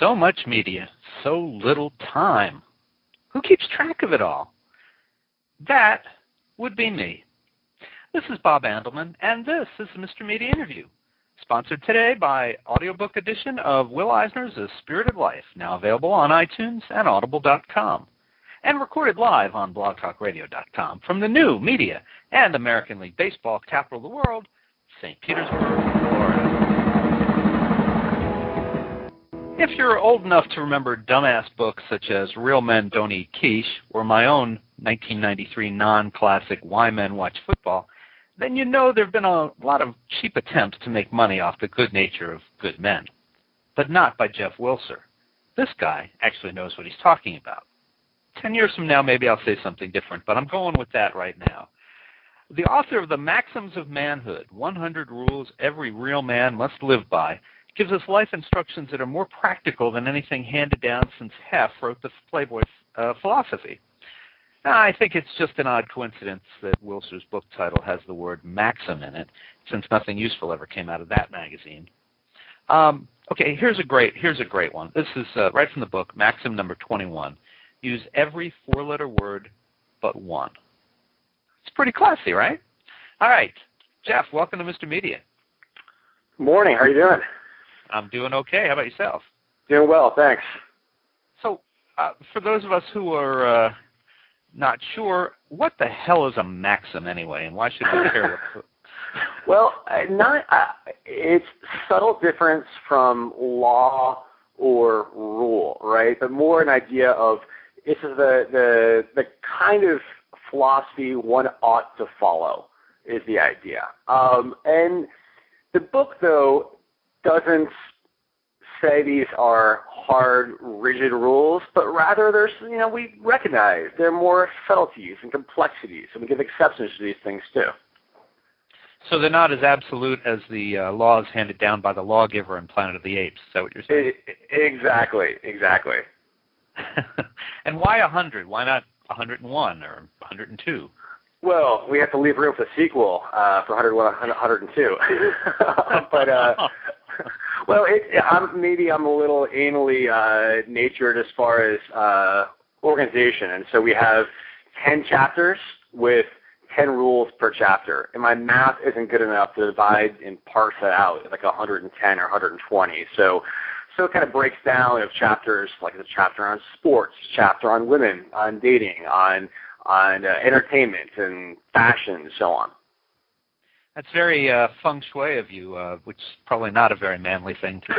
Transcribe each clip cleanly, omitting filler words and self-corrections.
So much media, so little time. Who keeps track of it all? That would be me. This is Bob Andelman, and this is the Mr. Media Interview, sponsored today by audiobook edition of Will Eisner's A Spirited Life, now available on iTunes and audible.com, and recorded live on blogtalkradio.com from the new media and American League Baseball capital of the world, St. Petersburg, Florida. If you're old enough to remember dumbass books such as Real Men Don't Eat Quiche or my own 1993 non-classic Why Men Watch Football, then you know there have been a lot of cheap attempts to make money off the good nature of good men. But not by Jeff Wilser. This guy actually knows what he's talking about. 10 years from now, maybe I'll say something different, but I'm going with that right now. The author of the Maxims of Manhood, 100 Rules Every Real Man Must Live By, gives us life instructions that are more practical than anything handed down since Hef wrote the Playboy philosophy. Now, I think it's just an odd coincidence that Wilser's book title has the word Maxim in it, since nothing useful ever came out of that magazine. Okay, here's a great one. This is right from the book, Maxim number 21. Use every four-letter word but one. It's pretty classy, right? All right, Jeff, welcome to Mr. Media. Morning. How are you doing? I'm doing okay. How about yourself? Doing well, thanks. So, for those of us who are not sure, what the hell is a maxim anyway, and why should we care? Well, it's subtle difference from law or rule, right? But more an idea of this is the kind of philosophy one ought to follow is the idea. And the book, though, doesn't say these are hard, rigid rules, but rather there's, we recognize there are more subtleties and complexities, and we give exceptions to these things too. So they're not as absolute as the laws handed down by the lawgiver in Planet of the Apes. Is that what you're saying? Exactly. And why 100? Why not 101 or 102? Well, we have to leave room for the sequel for 101, 102. But well, I'm a little anally natured as far as organization, and so we have 10 chapters with 10 rules per chapter, and my math isn't good enough to divide and parse that out like 110 or 120. So it kind of breaks down of chapters, like the chapter on sports, chapter on women, on dating, on entertainment and fashion and so on. That's very feng shui of you, which is probably not a very manly thing to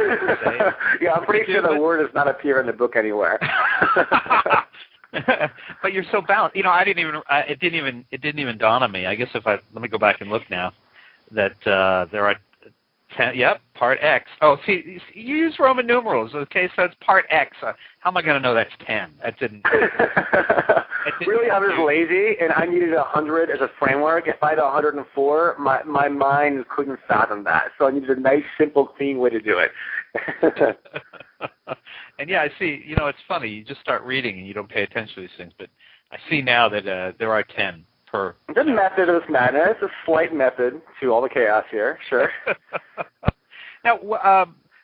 say. Yeah, I'm pretty sure the word does not appear in the book anywhere. But you're so balanced. It didn't even dawn on me. I guess let me go back and look now, that there are 10. Yep, part X. Oh, see, you use Roman numerals. Okay, so it's part X. How am I going to know that's 10? That didn't. Really, I was lazy, and I needed 100 as a framework. If I had 104, my mind couldn't fathom that. So I needed a nice, simple, clean way to do it. And yeah, I see. It's funny. You just start reading, and you don't pay attention to these things. But I see now that there are 10 per. The method of this madness, a slight method to all the chaos here. Sure. Now,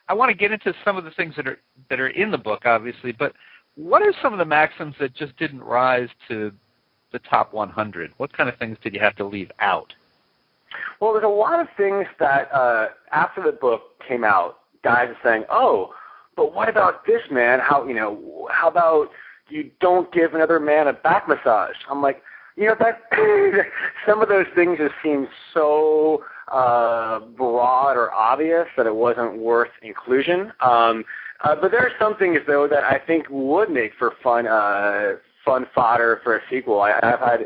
I want to get into some of the things that are in the book, obviously, but what are some of the maxims that just didn't rise to the top 100? What kind of things did you have to leave out? Well, there's a lot of things that after the book came out, guys are saying, "Oh, but what about this, man? How about you don't give another man a back massage?" I'm like, that some of those things just seem so broad or obvious that it wasn't worth inclusion. But there are some things, though, that I think would make for fun fodder for a sequel. I've had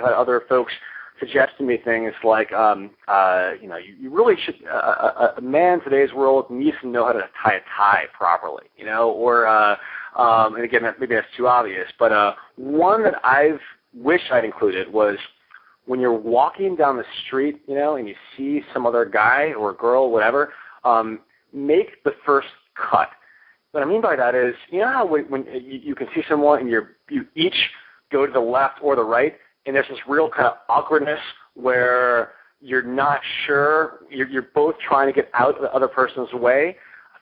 other folks suggest to me things like, you really should. A man in today's world needs to know how to tie a tie properly, or and again, maybe that's too obvious. But one that I've wished I'd included was when you're walking down the street, and you see some other guy or girl, whatever, make the first cut. What I mean by that is, how when you can see someone and you each go to the left or the right, and there's this real kind of awkwardness where you're not sure, you're both trying to get out of the other person's way.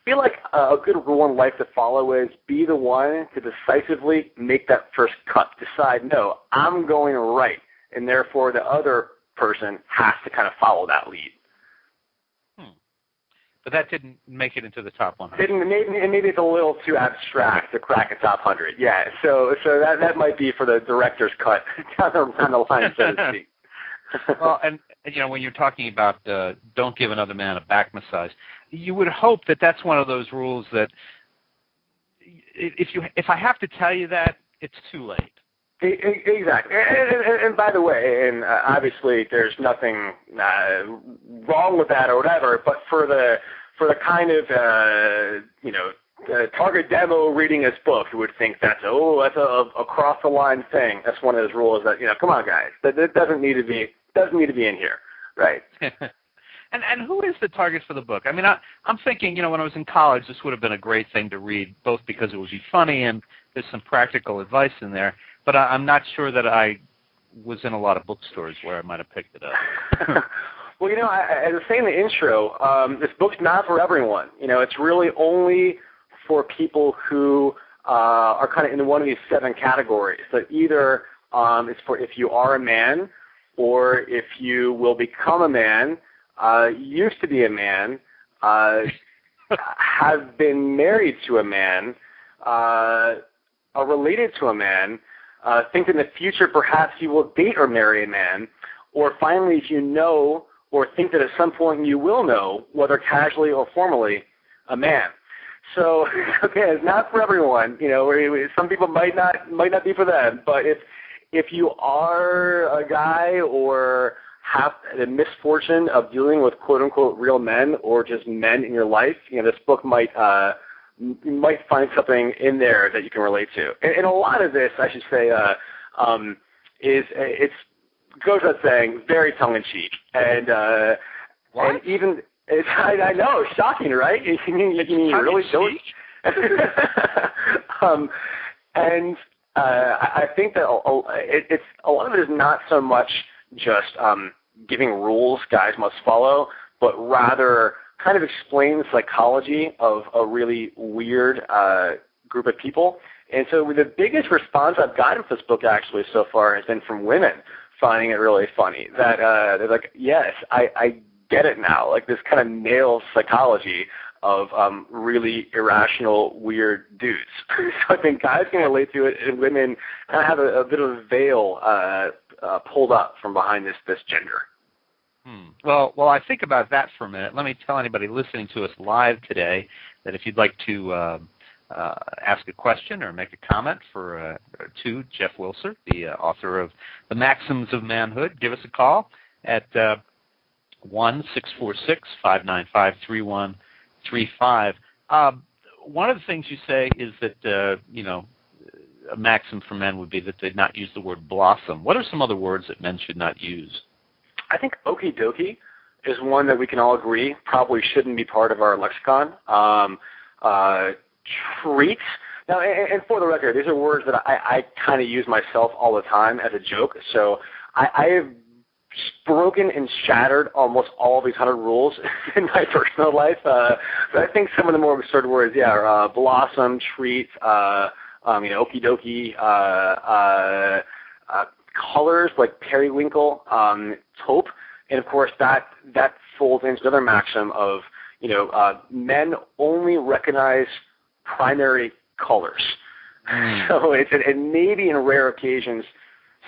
feel like a good rule in life to follow is be the one to decisively make that first cut. Decide, no, I'm going right, and therefore the other person has to kind of follow that lead. But that didn't make it into the top 100. Maybe it's a little too abstract to crack a top 100. Yeah, so that might be for the director's cut down the line, so to speak. Well, and when you're talking about don't give another man a back massage, you would hope that that's one of those rules that if I have to tell you that, it's too late. Exactly. And by the way, and obviously there's nothing wrong with that or whatever, but for the kind of target demo reading this book who would think that's a across the line thing. That's one of those rules that come on guys, that doesn't need to be in here, right? And who is the target for the book? I mean, I'm thinking, when I was in college, this would have been a great thing to read, both because it would be funny and there's some practical advice in there. But I'm not sure that I was in a lot of bookstores where I might have picked it up. Well, as I was saying in the intro, this book's not for everyone. It's really only for people who are kind of in one of these 7 categories. So either it's for if you are a man, or if you will become a man, used to be a man, have been married to a man, are related to a man, think in the future perhaps you will date or marry a man, or finally if you know or think that at some point you will know, whether casually or formally, a man. So, okay, it's not for everyone. Some people might not be for them, but if you are a guy or have the misfortune of dealing with quote-unquote real men or just men in your life, this book might you might find something in there that you can relate to. And a lot of this, I should say, goes without saying, very tongue-in-cheek. And even, I know, shocking, right? You mean really don't? And I think that it's a lot of it is not so much just giving rules guys must follow, but rather kind of explain the psychology of a really weird group of people. And so the biggest response I've gotten for this book actually so far has been from women finding it really funny. That they're like, yes, I get it now. Like this kind of nails psychology of really irrational, weird dudes. So I think guys can relate to it, and women kind of have a bit of a veil pulled up from behind this gender. Well, I think about that for a minute. Let me tell anybody listening to us live today that if you'd like to ask a question or make a comment to Jeff Wilser, the author of The Maxims of Manhood, give us a call at 1-646-595-3135. One of the things you say is that, a maxim for men would be that they not use the word blossom. What are some other words that men should not use? I think okie dokie is one that we can all agree probably shouldn't be part of our lexicon. Treat. Now, and for the record, these are words that I kind of use myself all the time as a joke. So I have broken and shattered almost all of these 100 rules in my personal life. But I think some of the more absurd words, are blossom, treat, okie dokie, colors like periwinkle, taupe, and of course that folds into another maxim of men only recognize primary colors. So it's and maybe in rare occasions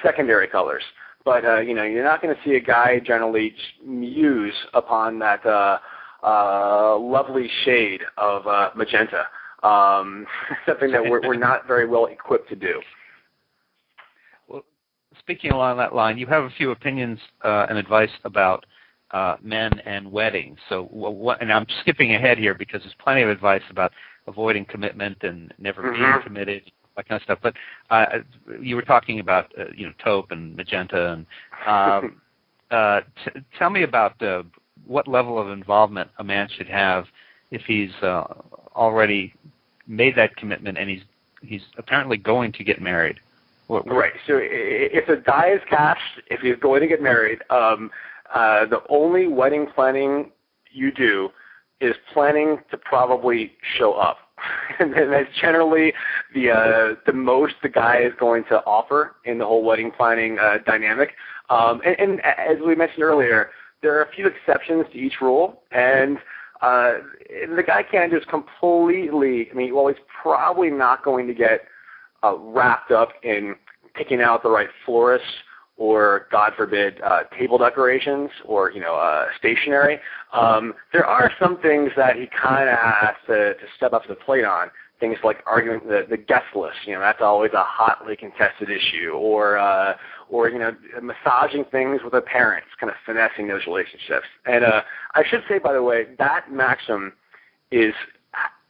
secondary colors, but you're not going to see a guy generally just muse upon that lovely shade of magenta. Something that we're not very well equipped to do. Speaking along that line, you have a few opinions and advice about men and weddings. So, and I'm skipping ahead here because there's plenty of advice about avoiding commitment and never being committed, that kind of stuff. But you were talking about taupe and magenta, and tell me about what level of involvement a man should have if he's already made that commitment and he's apparently going to get married. Right. So if the die is cast, if he's going to get married, the only wedding planning you do is planning to probably show up. And that's generally the most the guy is going to offer in the whole wedding planning dynamic. And as we mentioned earlier, there are a few exceptions to each rule, and the guy can't just completely, well, he's probably not going to get wrapped up in picking out the right florist or, God forbid, table decorations or, stationery. There are some things that he kind of has to step up to the plate on. Things like arguing the guest list, that's always a hotly contested issue, or massaging things with the parents, kind of finessing those relationships. And I should say, by the way, that maxim is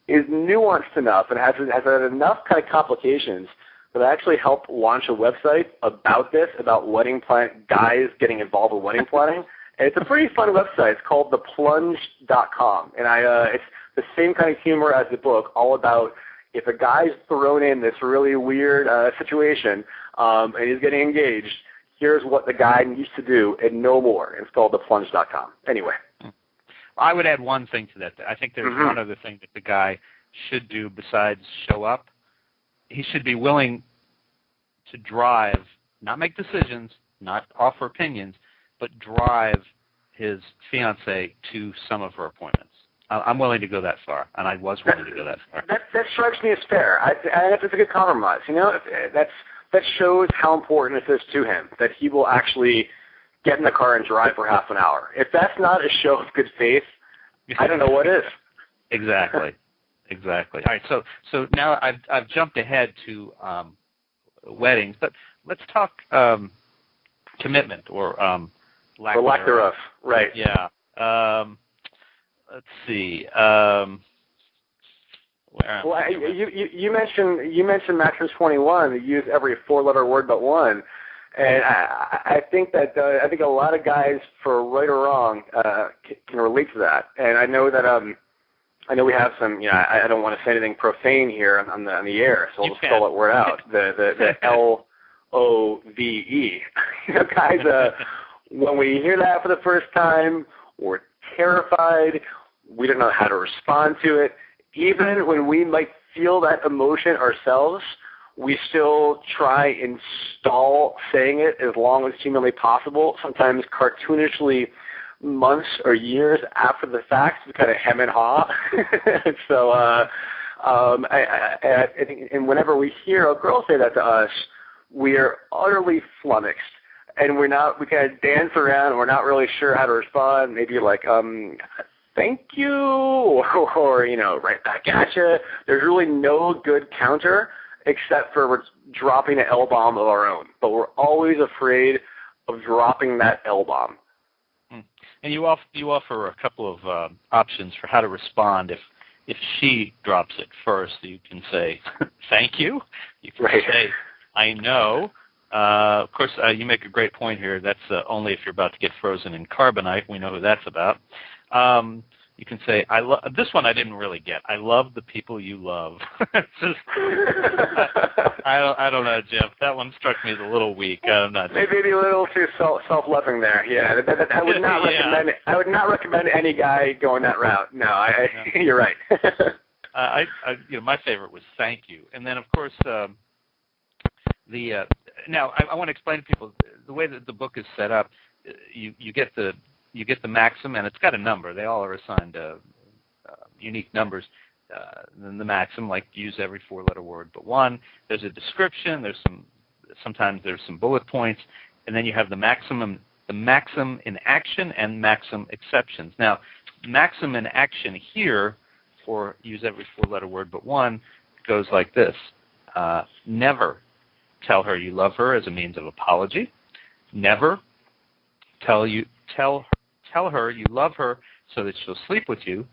nuanced enough and has had enough kind of complications that I actually helped launch a website about this, about guys getting involved with wedding planning. And it's a pretty fun website. It's called theplunge.com. And it's the same kind of humor as the book, all about if a guy's thrown in this really weird situation and he's getting engaged, here's what the guy needs to do and no more. And it's called theplunge.com. Anyway. I would add one thing to that. I think there's one other thing that the guy should do besides show up. He should be willing to drive, not make decisions, not offer opinions, but drive his fiancée to some of her appointments. I'm willing to go that far, and I was willing to go that far. That strikes me as fair. I think it's a good compromise. That shows how important it is to him, that he will actually get in the car and drive for half an hour. If that's not a show of good faith, I don't know what is. Exactly. Exactly. All right, so now I've jumped ahead to weddings, but let's talk commitment or lack thereof. Right. Yeah. Let's see. You mentioned Maxims 21. You use every four-letter word but one, and I think that a lot of guys, for right or wrong, can relate to that. And I know that I know we have some. I don't want to say anything profane here on the air, so I'll just spell that word out. The LOVE. Guys, when we hear that for the first time, we're terrified. We don't know how to respond to it. Even when we might feel that emotion ourselves, we still try and stall saying it as long as humanly possible, sometimes cartoonishly months or years after the fact, to kind of hem and haw. So, I think, and whenever we hear a girl say that to us, we are utterly flummoxed. And we kind of dance around, and we're not really sure how to respond. Maybe like, thank you, or, right back at you. There's really no good counter except for dropping an L-bomb of our own. But we're always afraid of dropping that L-bomb. And you offer a couple of options for how to respond if she drops it first. You can say, thank you. You can say, I know. Of course, you make a great point here. That's only if you're about to get frozen in carbonite. We know who that's about. You can say, this one I didn't really get. I love the people you love. Just, I don't know, Jeff. That one struck me as a little weak. I'm not maybe a little too self-loving there. Yeah, I would not recommend. I would not recommend any guy going that route. No, you're right. My favorite was thank you, and then of course now I want to explain to people the way that the book is set up. You get the maxim, and it's got a number. They all are assigned unique numbers. Then the maxim, like use every four-letter word but one. There's a description. Sometimes there's some bullet points, and then you have the maxim in action and maxim exceptions. Now, maxim in action here, for use every four-letter word but one, goes like this: never tell her you love her as a means of apology. Never tell her you love her so that she'll sleep with you.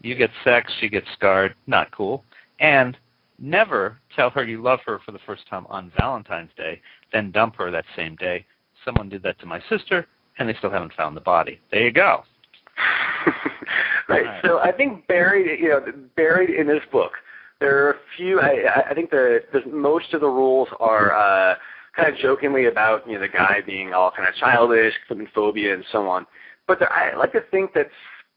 You get sex, she gets scarred. Not cool. And never tell her you love her for the first time on Valentine's Day, then dump her that same day. Someone did that to my sister, and they still haven't found the body. There you go. Right. So I think buried in this book, there are a few. I think most of the rules are kind of jokingly about the guy being all kind of childish, phobia, and so on. But I like to think that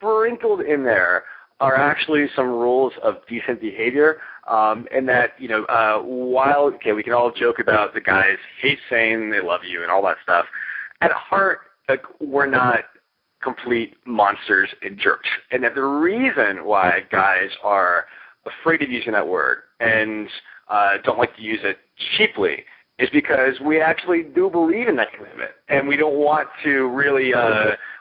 sprinkled in there are actually some rules of decent behavior, and that, while, we can all joke about the guys hate saying they love you and all that stuff, at heart, we're not complete monsters and jerks. And that the reason why guys are afraid of using that word and don't like to use it cheaply is because we actually do believe in that commitment, and we don't want to really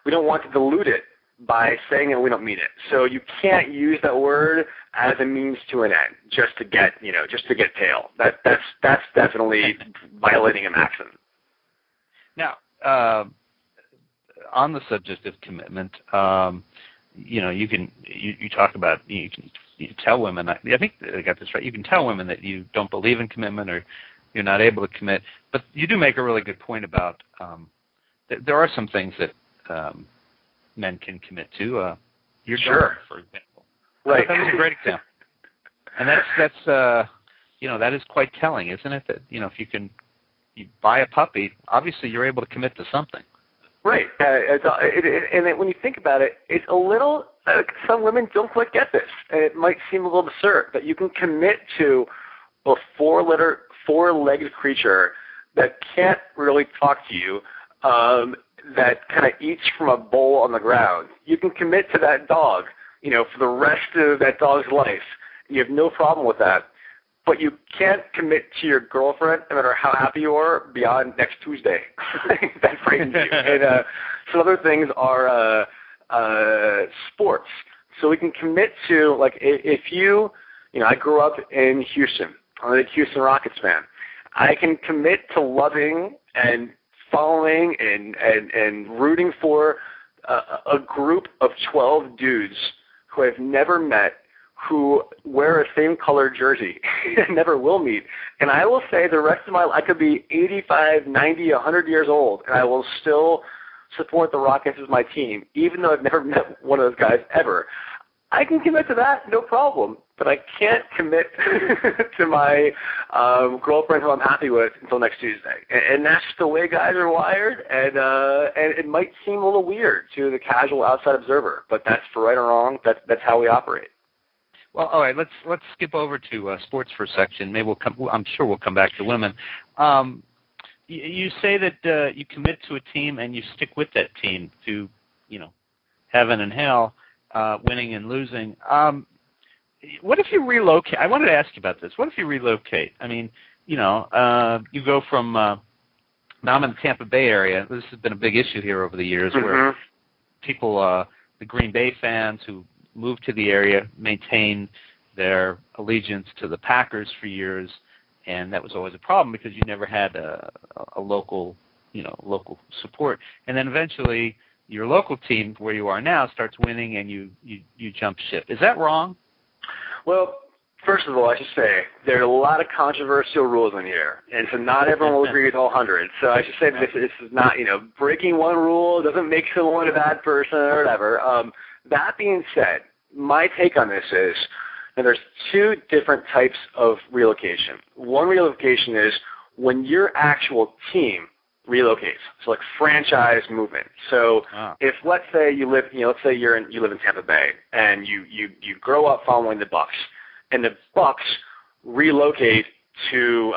we don't want to dilute it by saying that we don't mean it. So you can't use that word as a means to an end, just to get tail. That's definitely violating a maxim. Now, on the subject of commitment, you talk about you tell women. I think I got this right. You can tell women that you don't believe in commitment or you're not able to commit, but you do make a really good point about there are some things that men can commit to. Your daughter, for example. Right. That was a great example. And that's that is quite telling, isn't it? That if you buy a puppy, obviously you're able to commit to something. Right. And when you think about it, it's a little. Some women don't quite get this, and it might seem a little absurd, but you can commit to a four-legged creature that can't really talk to you, that kind of eats from a bowl on the ground. You can commit to that dog, for the rest of that dog's life. You have no problem with that. But you can't commit to your girlfriend, no matter how happy you are, beyond next Tuesday. That frightens you. And some other things are sports. So we can commit to, like, if I grew up in Houston. I'm a Houston Rockets fan. I can commit to loving and following and rooting for a group of 12 dudes who I've never met, who wear a same color jersey and never will meet. And I will say the rest of my life, I could be 85, 90, 100 years old, and I will still support the Rockets as my team, even though I've never met one of those guys ever. I can commit to that, no problem, but I can't commit to my girlfriend who I'm happy with until next Tuesday. And that's the way guys are wired, and it might seem a little weird to the casual outside observer, but that's for right or wrong. That's how we operate. Well, all right. Let's skip over to sports for a section. Maybe I'm sure we'll come back to women. You say that you commit to a team and you stick with that team to, heaven and hell, winning and losing. What if you relocate? I wanted to ask you about this. What if you relocate? I mean, you go from. Now I'm in the Tampa Bay area. This has been a big issue here over the years, where people, the Green Bay fans who moved to the area, maintained their allegiance to the Packers for years, and that was always a problem because you never had a local support. And then eventually, your local team, where you are now, starts winning, and you jump ship. Is that wrong? Well, first of all, I should say there are a lot of controversial rules in here, and so not everyone will agree with all 100. So I should say that this is not, breaking one rule doesn't make someone a bad person or whatever. That being said, my take on this is there's two different types of relocation. One relocation is when your actual team relocates, so like franchise movement. So if let's say you live, let's say you live in Tampa Bay and you grow up following the Bucks, and the Bucks relocate to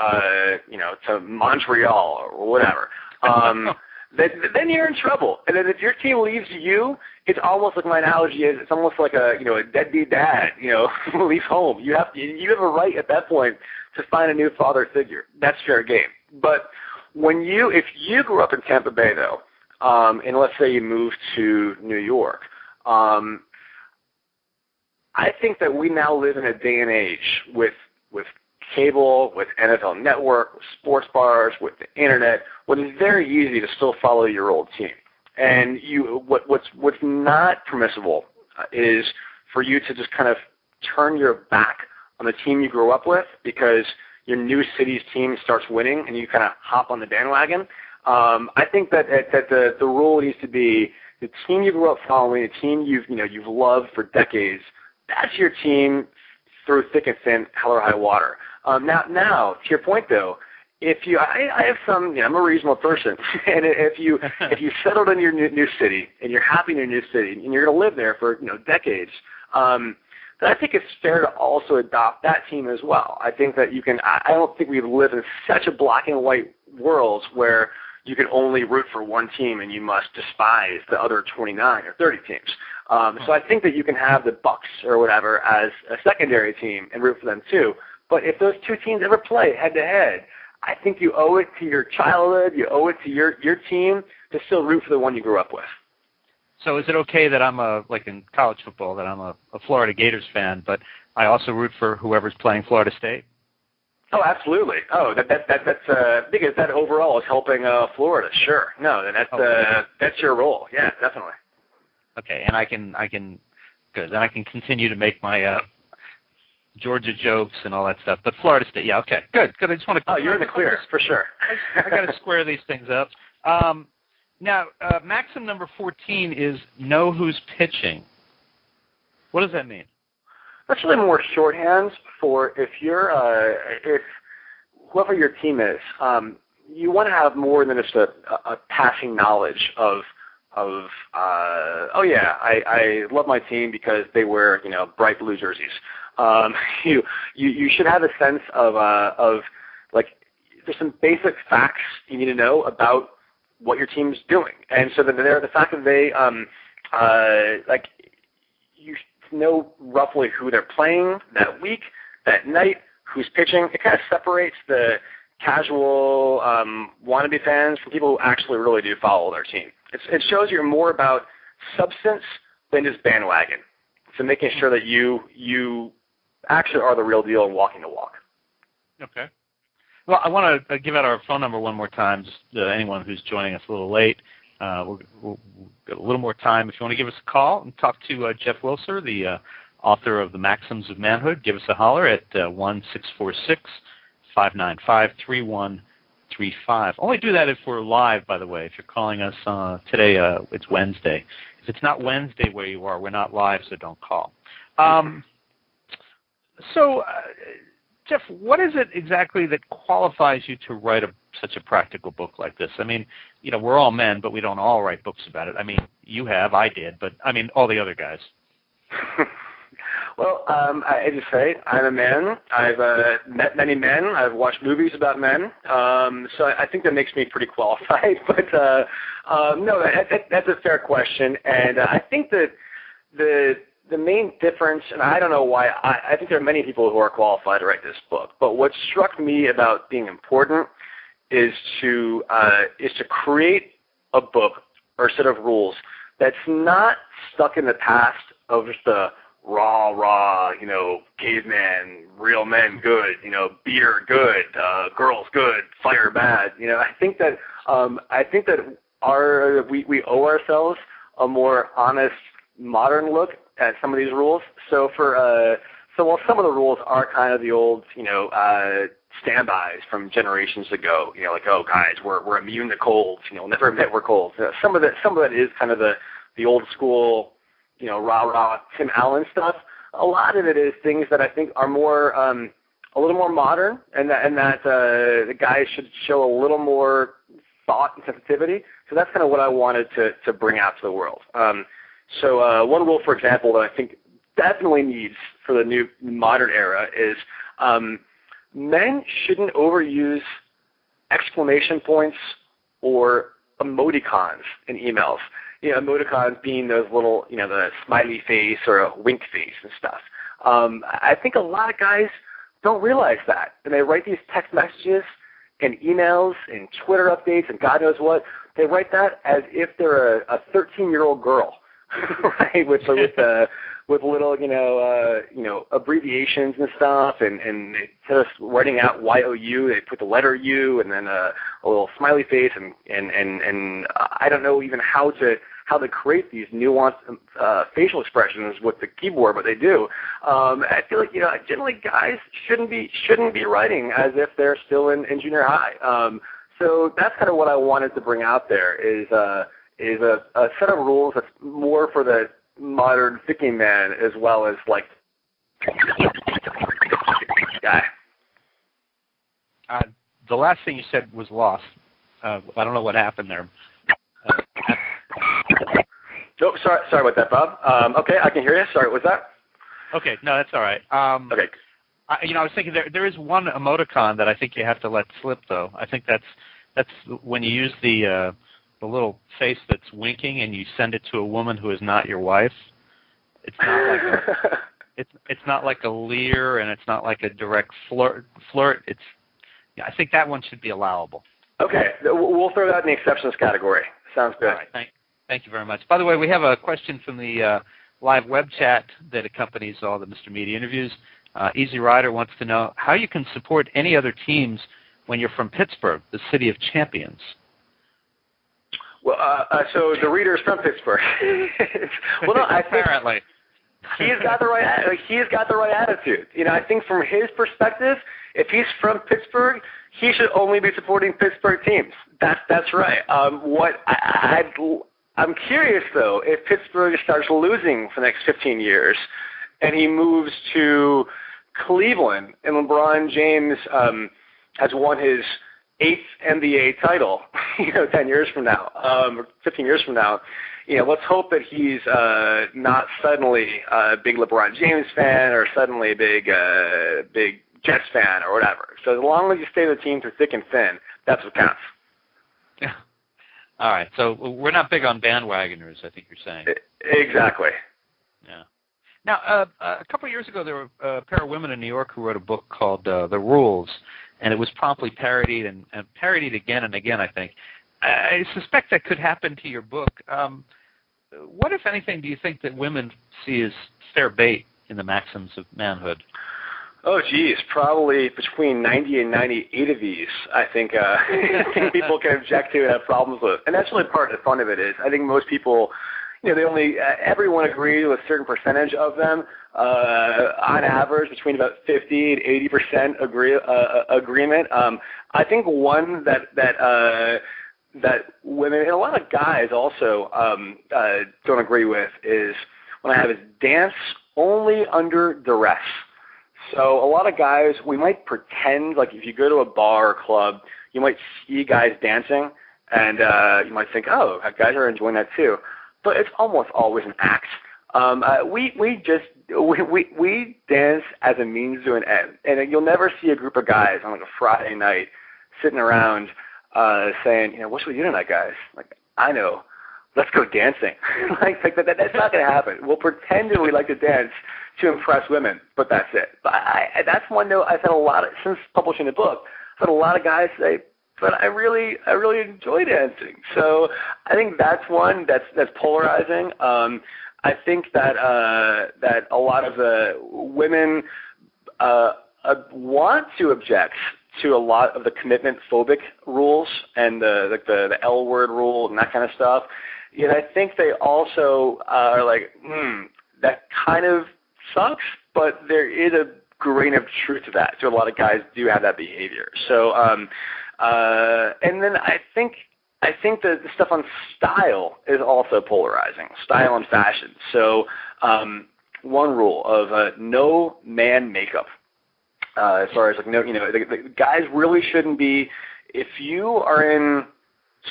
to Montreal or whatever. Then you're in trouble. And then if your team leaves you, it's almost like, my analogy is, it's almost like a deadbeat dad, who leaves home. You have a right at that point to find a new father figure. That's fair game. But if you grew up in Tampa Bay though, and let's say you moved to New York, I think that we now live in a day and age with cable, with NFL Network, with sports bars, with the internet, when it's very easy to still follow your old team. And what's not permissible is for you to just kind of turn your back on the team you grew up with because your new city's team starts winning and you kind of hop on the bandwagon. I think that the rule needs to be the team you grew up following, the team you've loved for decades. That's your team through thick and thin, hell or high water. Now, to your point though, I have some, I'm a reasonable person, and if you settled in your new city and you're happy in your new city and you're going to live there for decades, then I think it's fair to also adopt that team as well. I think that you can. I don't think we live in such a black and white world where you can only root for one team and you must despise the other 29 or 30 teams. So I think that you can have the Bucks or whatever as a secondary team and root for them too. But if those two teams ever play head to head, I think you owe it to your childhood, you owe it to your team to still root for the one you grew up with. So is it okay that I'm like in college football, that I'm a Florida Gators fan, but I also root for whoever's playing Florida State? Oh, absolutely. Oh, that's because that overall is helping Florida. Sure. No, that's your role. Yeah, definitely. Okay, and I can good. Then I can continue to make my Georgia jokes and all that stuff. But Florida State, yeah, okay, good. I just want to. Oh, you're in the clear for sure. I got to square these things up. Now, maxim number 14 is know who's pitching. What does that mean? That's really more shorthand for if whoever your team is, you want to have more than just a passing knowledge of I love my team because they wear bright blue jerseys. You should have a sense of like there's some basic facts you need to know about what your team's doing, and so that the fact that they like you know roughly who they're playing that week, that night, who's pitching. It kind of separates the casual wannabe fans from people who actually really do follow their team. It shows you're more about substance than just bandwagon. So making sure that you actually are the real deal and walking the walk. Okay. Well, I want to give out our phone number one more time, just anyone who's joining us a little late. We'll get a little more time. If you want to give us a call and talk to Jeff Wilser, the author of the Maxims of Manhood, give us a holler at 1-646-595-3135. Only do that if we're live, by the way. If you're calling us today, it's Wednesday. If it's not Wednesday where you are, we're not live, so don't call. Jeff, what is it exactly that qualifies you to write such a practical book like this? I mean, we're all men, but we don't all write books about it. I mean, you have, I did, but I mean, all the other guys. Well, I just say I'm a man. I've met many men. I've watched movies about men. So I think that makes me pretty qualified. But no, that's a fair question. And I think that the main difference, and I don't know why, I think there are many people who are qualified to write this book, but what struck me about being important is to create a book or a set of rules that's not stuck in the past of just the raw, caveman, real men good, beer good, girls good, fire bad. I think that we owe ourselves a more honest modern look at some of these rules. So while some of the rules are kind of the old, standbys from generations ago, like, oh guys, we're immune to colds, we'll never admit we're cold. Some of that is kind of the old school, rah Tim Allen stuff. A lot of it is things that I think are more a little more modern, and that the guys should show a little more thought and sensitivity. So that's kind of what I wanted to bring out to the world. So one rule, for example, that I think definitely needs for the new modern era is men shouldn't overuse exclamation points or emoticons in emails. Emoticons being those little, the smiley face or a wink face and stuff. I think a lot of guys don't realize that, and they write these text messages and emails and Twitter updates and God knows what. They write that as if they're a 13-year-old girl. Right, with little abbreviations and stuff, and instead of writing out YOU, they put the letter U and then a little smiley face, and I don't know even how to create these nuanced facial expressions with the keyboard, but they do. I feel like generally guys shouldn't be writing as if they're still in junior high. So that's kind of what I wanted to bring out there is a set of rules that's more for the modern thinking man as well as like guy. the last thing you said was lost. I don't know what happened there. Oh, sorry about that, Bob. Okay, I can hear you. Sorry, what's that? Okay, no, that's all right. Okay. I was thinking there is one emoticon that I think you have to let slip, though. I think that's when you use the little face that's winking and you send it to a woman who is not your wife. It's not like it's not like a leer, and it's not like a direct flirt. I think that one should be allowable. Okay, we'll throw that in the exceptions category. Sounds good. All right, thank you very much. By the way, we have a question from the live web chat that accompanies all the Mr. Media interviews. Easy Rider wants to know how you can support any other teams when you're from Pittsburgh, the city of champions. Well, so the reader is from Pittsburgh. Well, no, I think apparently he's got the right attitude. I think from his perspective, if he's from Pittsburgh, he should only be supporting Pittsburgh teams. That's right. I'm curious though, if Pittsburgh starts losing for the next 15 years, and he moves to Cleveland, and LeBron James has won his 8th NBA title, 10 years from now, or 15 years from now. Let's hope that he's not suddenly a big LeBron James fan or suddenly a big Jets fan or whatever. So as long as you stay with the team through thick and thin, that's what counts. Yeah. All right. So we're not big on bandwagoners, I think you're saying. Exactly. Yeah. Now, a couple of years ago, there were a pair of women in New York who wrote a book called The Rules, and it was promptly parodied and parodied again and again, I think. I suspect that could happen to your book. What, if anything, do you think that women see as fair bait in the Maxims of Manhood? Oh, geez, probably between 90 and 98 of these, I think people can object to and have problems with. And that's really part of the fun of it is I think most people, everyone agrees with a certain percentage of them, on average between about 50 and 80% agreement. I think one that women and a lot of guys also don't agree with is when I have is dance only under duress. So a lot of guys, we might pretend, like if you go to a bar or club, you might see guys dancing, and you might think, oh, guys are enjoying that too. But it's almost always an act. We dance as a means to an end, and you'll never see a group of guys on like a Friday night sitting around saying, what should we do tonight, guys? Like, I know, let's go dancing. That's not going to happen. We'll pretend that we like to dance to impress women, but that's it. But that's one note I've had a lot of, since publishing the book, I've had a lot of guys say, but I really enjoy dancing. So I think that's one that's polarizing. I think that a lot of the women want to object to a lot of the commitment phobic rules and the L word rule and that kind of stuff. Yet I think they also are like, that kind of sucks, but there is a grain of truth to that. So a lot of guys do have that behavior. So, and then I think that the stuff on style is also polarizing, style and fashion. So one rule of no man makeup. As far as the guys really shouldn't be. If you are in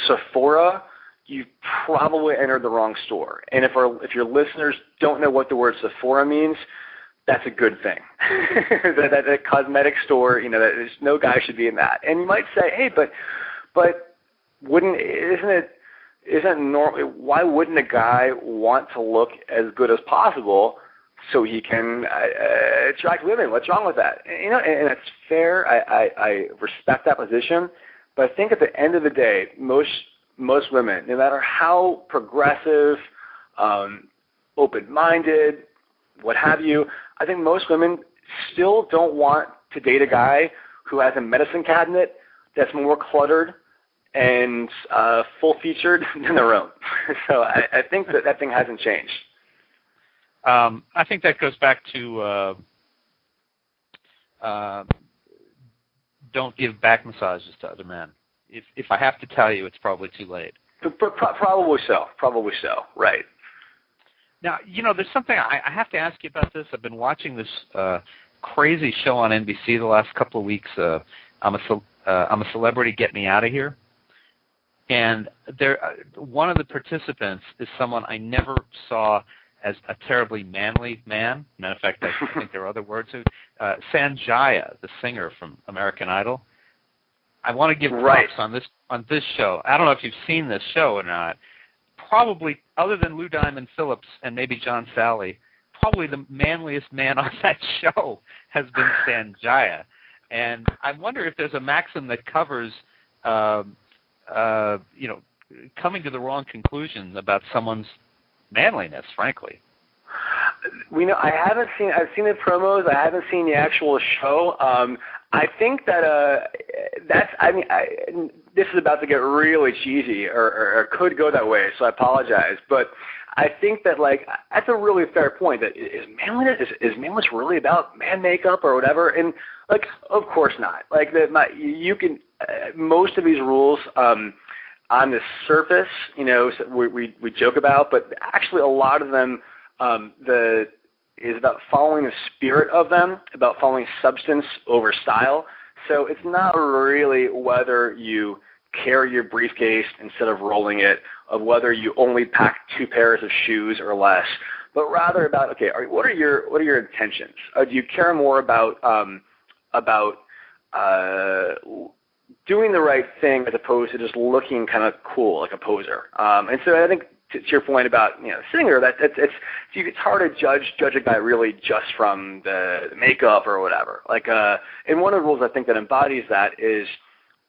Sephora, you probably entered the wrong store. And if your listeners don't know what the word Sephora means, that's a good thing. that cosmetic store, that no guy should be in that. And you might say, hey, but isn't it normal? Why wouldn't a guy want to look as good as possible so he can attract women? What's wrong with that? And it's fair. I respect that position. But I think at the end of the day, most women, no matter how progressive, open-minded, what have you, I think most women still don't want to date a guy who has a medicine cabinet that's more cluttered and full-featured than their own. So I think that thing hasn't changed. I think that goes back to don't give back massages to other men. If I have to tell you, it's probably too late. Probably so, right. Now, there's something I have to ask you about this. I've been watching this crazy show on NBC the last couple of weeks. I'm I'm a celebrity, get me out of here. And one of the participants is someone I never saw as a terribly manly man. Matter of fact, I think there are other words. Sanjaya, the singer from American Idol. I want to give props on this show. I don't know if you've seen this show or not. Probably, other than Lou Diamond Phillips and maybe John Sally, probably the manliest man on that show has been Sanjaya. And I wonder if there's a maxim that covers, coming to the wrong conclusions about someone's manliness, frankly. I've seen the promos. I haven't seen the actual show. I think that this is about to get really cheesy, or could go that way. So I apologize, but I think that that's a really fair point. That is manliness really about man makeup or whatever? And of course not. Most of these rules on the surface, we joke about, but actually a lot of them is about following the spirit of them, about following substance over style. So it's not really whether you carry your briefcase instead of rolling it, of whether you only pack 2 pairs of shoes or less, but rather about, what are your intentions? Do you care more about doing the right thing as opposed to just looking kind of cool like a poser? And so I think to your point about singer, it's hard to judge a guy really just from the makeup or whatever. And one of the rules I think that embodies that is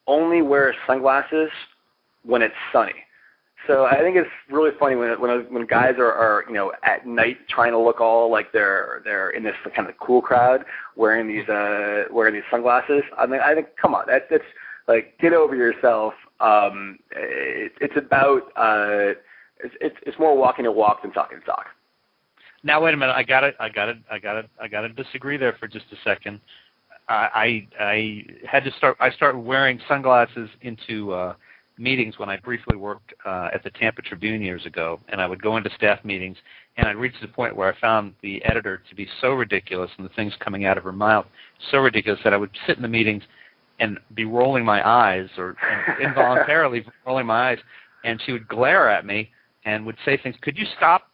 only wear sunglasses when it's sunny. So I think it's really funny when guys are at night trying to look all like they're in this kind of cool crowd wearing these sunglasses. I think come on, that's get over yourself. It's about it's more walking a walk than talking the talk. Now wait a minute, I gotta disagree there for just a second. I started wearing sunglasses into meetings when I briefly worked at the Tampa Tribune years ago, and I would go into staff meetings, and I'd reach the point where I found the editor to be so ridiculous and the things coming out of her mouth so ridiculous that I would sit in the meetings and be rolling my eyes or involuntarily rolling my eyes, and she would glare at me and would say things, could you stop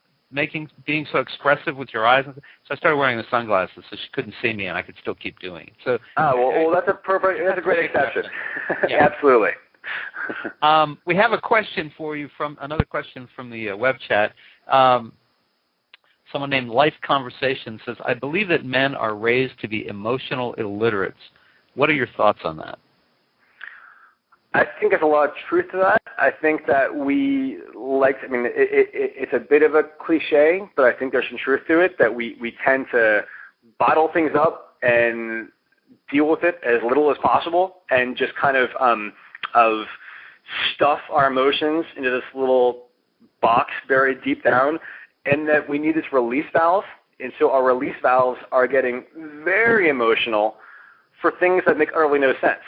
being so expressive with your eyes? So I started wearing the sunglasses so she couldn't see me and I could still keep doing it. So that's a great exception. Yeah. Absolutely. We have a question for you another question from the web chat. Someone named Life Conversation says, I believe that men are raised to be emotional illiterates. What are your thoughts on that? I think there's a lot of truth to that. I think that it's a bit of a cliche, but I think there's some truth to it, that we tend to bottle things up and deal with it as little as possible and just kind of stuff our emotions into this little box buried deep down, and that we need this release valve. And so our release valves are getting very emotional for things that make utterly no sense.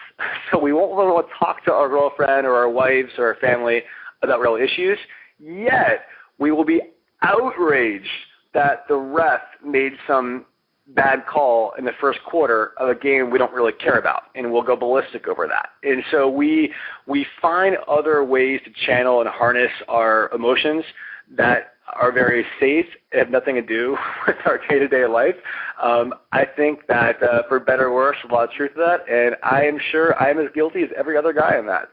So we won't want to talk to our girlfriend or our wives or our family about real issues, yet we will be outraged that the ref made some bad call in the first quarter of a game we don't really care about, and we'll go ballistic over that. And so we find other ways to channel and harness our emotions that are very safe, have nothing to do with our day-to-day life. I think that for better or worse, there's a lot of truth to that, and I am sure I am as guilty as every other guy in that.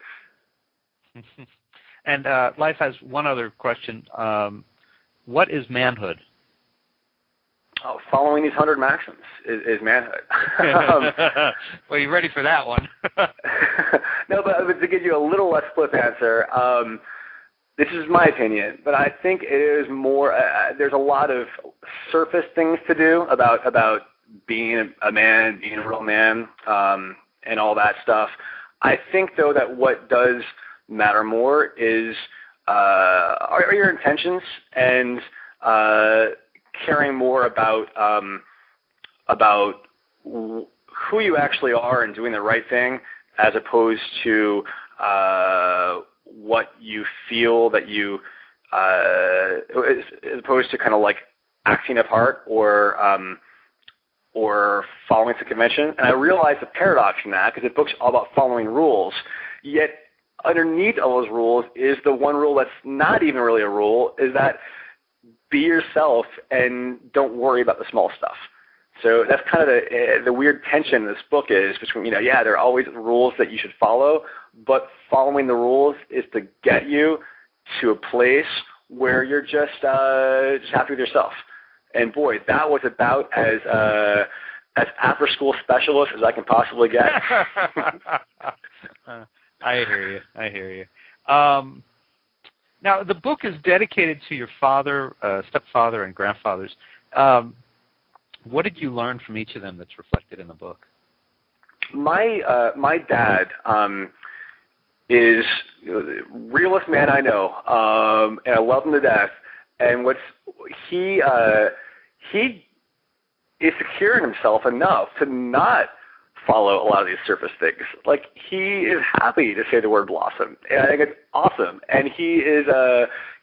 And Life has one other question. What is manhood? Oh, following these 100 maxims is manhood. Well, you ready for that one? No, but to give you a little less flip answer, this is my opinion, but I think it is more, there's a lot of surface things to do about being a man, being a real man, and all that stuff. I think, though, that what does matter more is are your intentions and caring more about who you actually are and doing the right thing, as opposed to what you feel that you, as opposed to kind of like acting a part or or following some convention. And I realized the paradox in that, because the book's all about following rules, yet underneath all those rules is the one rule that's not even really a rule, is that be yourself and don't worry about the small stuff. So that's kind of the weird tension this book is between, there are always rules that you should follow, but following the rules is to get you to a place where you're just happy with yourself. And boy, that was about as after-school specialist as I can possibly get. I hear you. Now, the book is dedicated to your father, stepfather, and grandfathers. What did you learn from each of them that's reflected in the book? My dad is the realest man I know, and I love him to death. And he is secure in himself enough to not follow a lot of these surface things. Like, he is happy to say the word blossom, and I think it's awesome. And he is,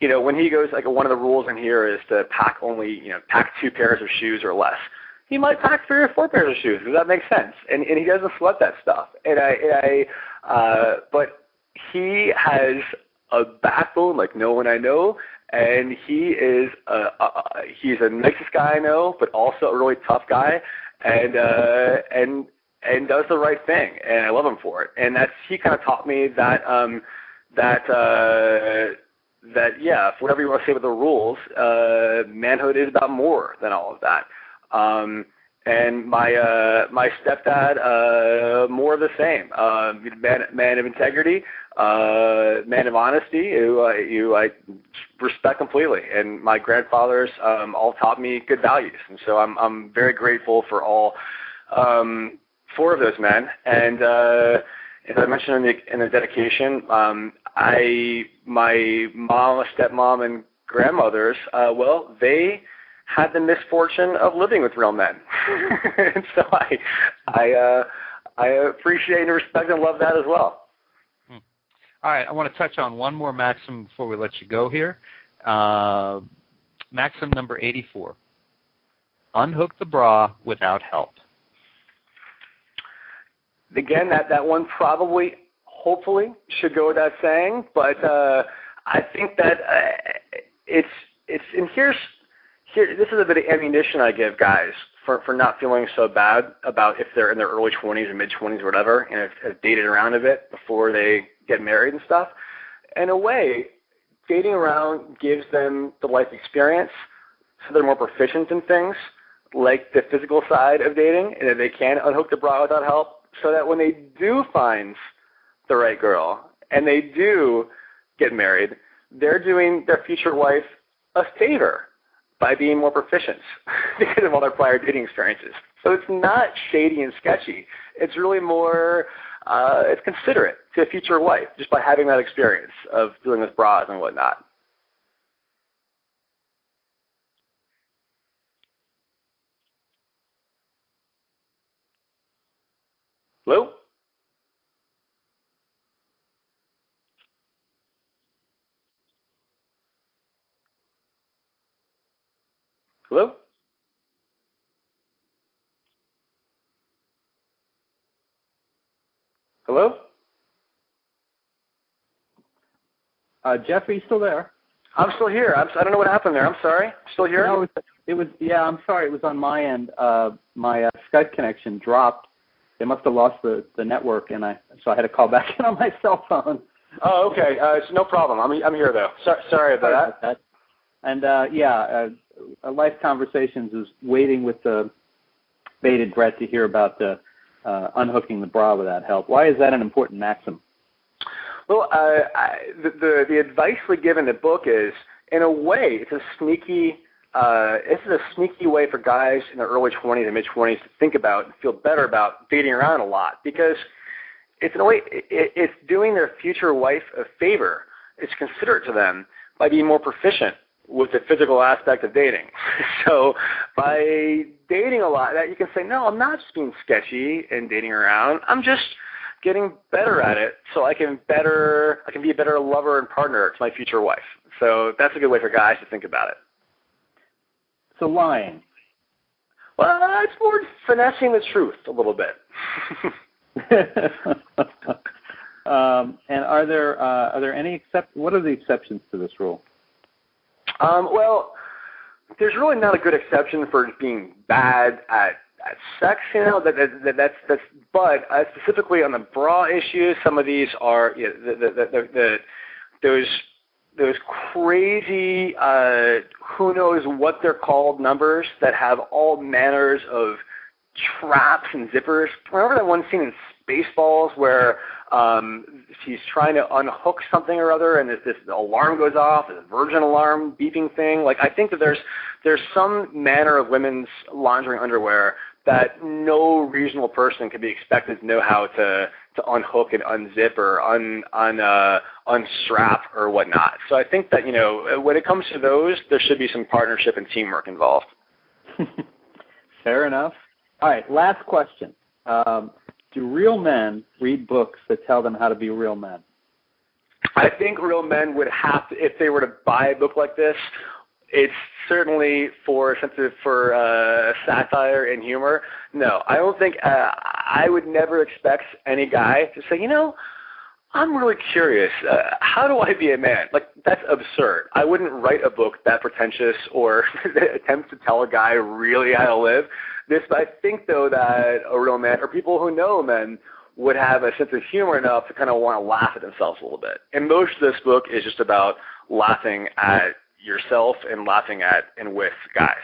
when he goes, like, one of the rules in here is to pack 2 pairs of shoes or less. He might pack 3 or 4 pairs of shoes, because that makes sense. And he doesn't sweat that stuff. But he has a backbone like no one I know, and he's the nicest guy I know, but also a really tough guy, and does the right thing, and I love him for it. And he kind of taught me that whatever you want to say about the rules, manhood is about more than all of that. And my stepdad, more of the same. Man of integrity, man of honesty, who I respect completely. And my grandfathers all taught me good values, and so I'm very grateful for all 4 of those men. And as I mentioned in the dedication, my mom, stepmom, and grandmothers, they had the misfortune of living with real men. And so I appreciate and respect and love that as well. All right, I want to touch on one more maxim before we let you go here. Maxim number 84. Unhook the bra without help. Again, that one probably, hopefully, should go without saying, but I think that it's and here, this is a bit of ammunition I give guys for not feeling so bad about if they're in their early 20s or mid-20s or whatever, and have dated around a bit before they get married and stuff. In a way, dating around gives them the life experience, so they're more proficient in things, like the physical side of dating, and that they can unhook the bra without help, so that when they do find the right girl and they do get married, they're doing their future wife a favor by being more proficient because of all their prior dating experiences. So it's not shady and sketchy. It's really more, it's considerate to a future wife just by having that experience of dealing with bras and whatnot. Hello? Hello? Hello? Jeff, are you still there? I'm still here. I don't know what happened there. I'm sorry. Still here? No, it was. Yeah, I'm sorry. It was on my end. My Skype connection dropped. They must have lost the network, so I had to call back in on my cell phone. Oh, okay. It's no problem. I'm here though. Sorry about that. And Life Conversations is waiting with bated breath to hear about the unhooking the bra without help. Why is that an important maxim? Well, the advice we give in the book is, in a way, it's a sneaky way for guys in their early 20s and mid-20s to think about and feel better about dating around a lot, because it's in a way it's doing their future wife a favor. It's considerate to them by being more proficient with the physical aspect of dating. So by dating a lot, that you can say, no, I'm not just being sketchy and dating around. I'm just getting better at it, so I can be a better lover and partner to my future wife. So that's a good way for guys to think about it. So lying. Well, it's more finessing the truth a little bit. And are there any what are the exceptions to this rule? Well, there's really not a good exception for being bad at sex, you know. But specifically on the bra issue, some of these are those crazy who knows what they're called numbers that have all manners of traps and zippers. Remember that one scene in Spaceballs where she's trying to unhook something or other, and this alarm goes off, this Virgin alarm beeping thing. Like, I think that there's some manner of women's lingerie underwear that no reasonable person can be expected to know how to unhook and unzip or unstrap or whatnot. So I think that, when it comes to those, there should be some partnership and teamwork involved. Fair enough. All right, last question. Do real men read books that tell them how to be real men? I think real men would have to, if they were to buy a book like this, it's certainly for satire and humor. No, I don't think, I would never expect any guy to say, I'm really curious, how do I be a man? Like, that's absurd. I wouldn't write a book that pretentious or attempt to tell a guy really how to live. I think, though, that a real man, or people who know men, would have a sense of humor enough to kind of want to laugh at themselves a little bit. And most of this book is just about laughing at yourself and laughing at and with guys.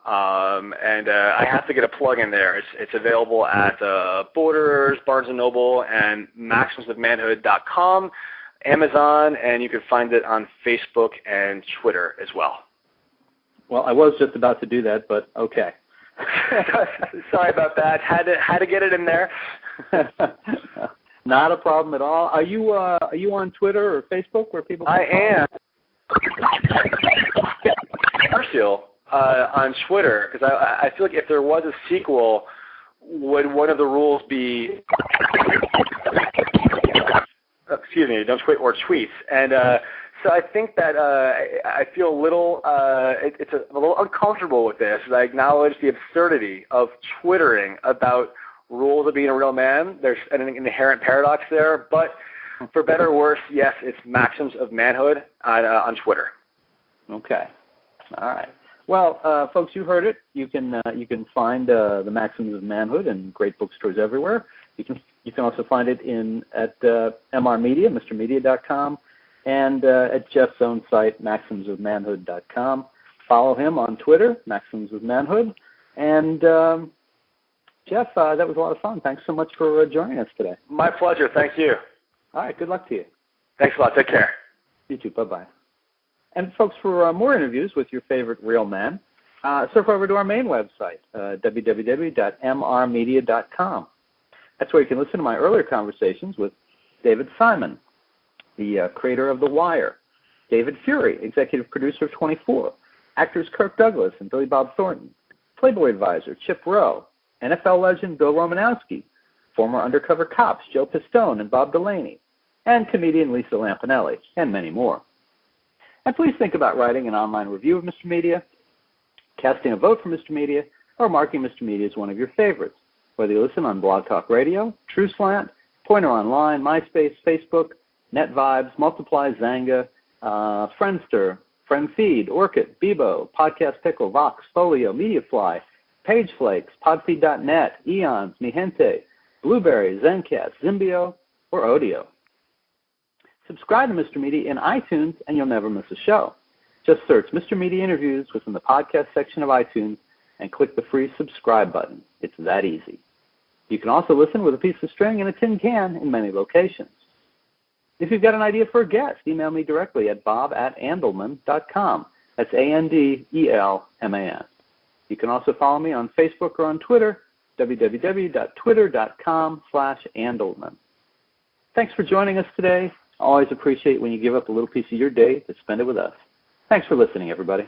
I have to get a plug in there. It's available at Borders, Barnes & Noble, and MaximsofManhood.com, Amazon, and you can find it on Facebook and Twitter as well. Well, I was just about to do that, but okay. Sorry about that. Had to get it in there. Not a problem at all. Are you on Twitter or Facebook where people? I am. On Twitter, because I feel like if there was a sequel, would one of the rules be, don't tweet or tweets, and so I think that I feel a little, it's a little uncomfortable with this. I acknowledge the absurdity of twittering about rules of being a real man. There's an inherent paradox there, but for better or worse, yes, it's Maxims of Manhood on Twitter. Okay, all right. Well, folks, you heard it. You can find the Maxims of Manhood in great bookstores everywhere. You can also find it at MR Media, MrMedia.com, and at Jeff's own site, MaximsofManhood.com. Follow him on Twitter, Maxims of Manhood. And Jeff, that was a lot of fun. Thanks so much for joining us today. My pleasure. Thank you. All right. Good luck to you. Thanks a lot. Take care. You too. Bye-bye. And folks, for more interviews with your favorite real men, surf over to our main website, www.mrmedia.com. That's where you can listen to my earlier conversations with David Simon, the creator of The Wire, David Fury, executive producer of 24, actors Kirk Douglas and Billy Bob Thornton, Playboy advisor Chip Rowe, NFL legend Bill Romanowski, former undercover cops Joe Pistone and Bob Delaney, and comedian Lisa Lampanelli, and many more. And please think about writing an online review of Mr. Media, casting a vote for Mr. Media, or marking Mr. Media as one of your favorites, whether you listen on Blog Talk Radio, TrueSlant, Pointer Online, MySpace, Facebook, NetVibes, Multiply, Zanga, Friendster, FriendFeed, Orkut, Bebo, Podcast Pickle, Vox, Folio, Mediafly, PageFlakes, Podfeed.net, Eons, Mihente, Blueberry, Zencast, Zimbio, or Odeo. Subscribe to Mr. Media in iTunes, and you'll never miss a show. Just search Mr. Media Interviews within the podcast section of iTunes and click the free subscribe button. It's that easy. You can also listen with a piece of string and a tin can in many locations. If you've got an idea for a guest, email me directly at bob@andelman.com. That's ANDELMAN. You can also follow me on Facebook or on Twitter, www.twitter.com/Andelman. Thanks for joining us today. I always appreciate when you give up a little piece of your day to spend it with us. Thanks for listening, everybody.